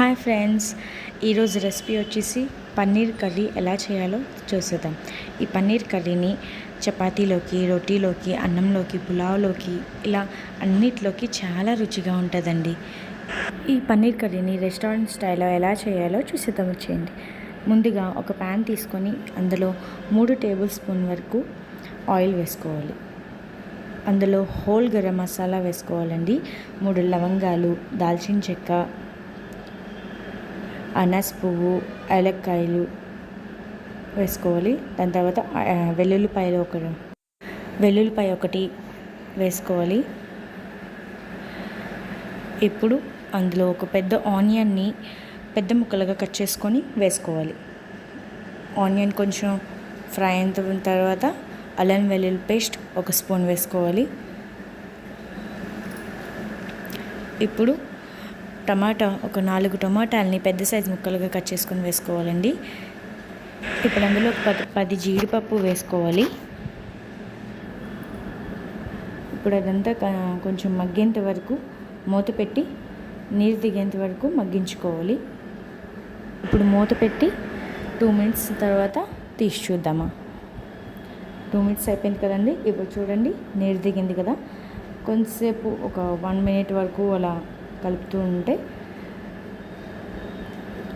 Hi friends, ఈరోజు recipe వచ్చేసి paneer curry ఎలా చేయాలో చూసేద్దాం. ఈ పన్నీర్ కర్రీని చపాతీలోకి, రోటీలోకి, అన్నంలోకి, పులావ్లోకి ఇలా అన్నిట్లోకి చాలా రుచిగా ఉంటుందండి. ఈ పన్నీర్ కర్రీని రెస్టారెంట్ స్టైల్లో ఎలా చేయాలో చూసేద్దాం వచ్చేయండి. ముందుగా ఒక ప్యాన్ తీసుకొని అందులో 3 టేబుల్ స్పూన్ వరకు ఆయిల్ వేసుకోవాలి. అందులో హోల్ గరం మసాలా వేసుకోవాలండి. 3 లవంగాలు, దాల్చిన చెక్క, అనాస్ పువ్వు, ఏలక్కాయలు వేసుకోవాలి. దాని తర్వాత వెల్లుల్లిపాయ ఒకటి వేసుకోవాలి. ఇప్పుడు అందులో ఒక పెద్ద ఆనియన్ని పెద్ద ముక్కలుగా కట్ చేసుకొని వేసుకోవాలి. ఆనియన్ కొంచెం ఫ్రై అయిన తర్వాత అల్లం వెల్లుల్లి పేస్ట్ 1 స్పూన్ వేసుకోవాలి. ఇప్పుడు ఒక 4 టమాటాలని పెద్ద సైజు ముక్కలుగా కట్ చేసుకొని వేసుకోవాలండి. ఇప్పుడు అందులో 10 జీడిపప్పు వేసుకోవాలి. ఇప్పుడు అదంతా కొంచెం మగ్గేంత వరకు మూత పెట్టి నీరు దిగేంత వరకు మగ్గించుకోవాలి. ఇప్పుడు మూత పెట్టి 2 మినిట్స్ తర్వాత తీసి చూద్దామా. 2 మినిట్స్ అయిపోయింది కదండి. ఇప్పుడు చూడండి, నీరు దిగింది కదా. కొంతసేపు ఒక 1 మినిట్ వరకు అలా కలుపుతూ ఉంటే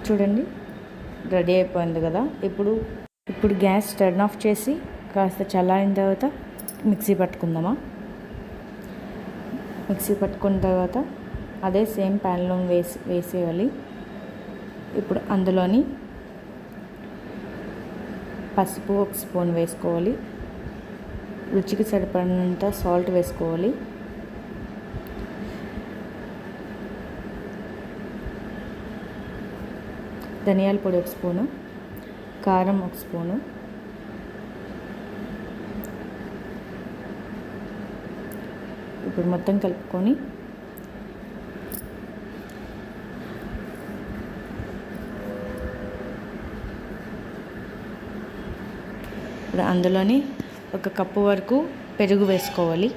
చూడండి రెడీ అయిపోయింది కదా. ఇప్పుడు గ్యాస్ టర్న్ ఆఫ్ చేసి కాస్త చల్లారిన తర్వాత మిక్సీ పట్టుకుందామా. మిక్సీ పట్టుకున్న తర్వాత అదే సేమ్ ప్యాన్లో వేసేయాలి. ఇప్పుడు అందులోని పసుపు 1 స్పూన్ వేసుకోవాలి. రుచికి సరిపడినంత సాల్ట్ వేసుకోవాలి. ధనియాల పొడి 1 స్పూను, కారం 1 స్పూను, ఇప్పుడు మొత్తం కలుపుకొని ఇప్పుడు అందులోని 1 కప్పు వరకు పెరుగు వేసుకోవాలి.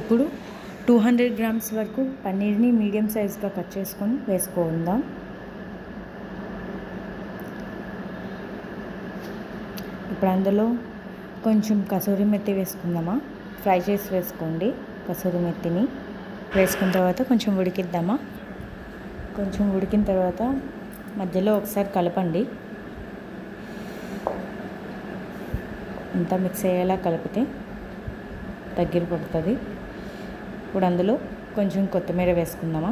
ఇప్పుడు 200 గ్రామ్స్ వరకు పన్నీర్ని మీడియం సైజ్గా కట్ చేసుకొని వేసుకుందాం. ఇప్పుడు అందులో కొంచెం కసూరి మెత్తి వేసుకుందామా. ఫ్రై చేసి వేసుకోండి. కసూరి మెత్తిని వేసుకున్న తర్వాత కొంచెం ఉడికిద్దామా. కొంచెం ఉడికిన తర్వాత మధ్యలో ఒకసారి కలపండి. అంతా మిక్స్ అయ్యేలా కలిపితే దగ్గర పడుతుంది. ఇప్పుడు అందులో కొంచెం కొత్తిమీర వేసుకుందామా.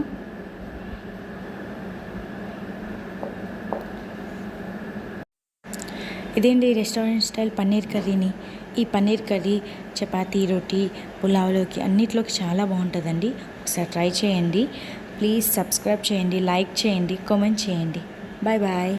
ఇదేంటి రెస్టారెంట్ స్టైల్ పన్నీర్ కర్రీని. ఈ పన్నీర్ కర్రీ చపాతీ, రోటీ, పులావ్లోకి అన్నిట్లోకి చాలా బాగుంటుందండి. ఒకసారి ట్రై చేయండి. ప్లీజ్ సబ్స్క్రైబ్ చేయండి, లైక్ చేయండి, కామెంట్ చేయండి. Bye bye.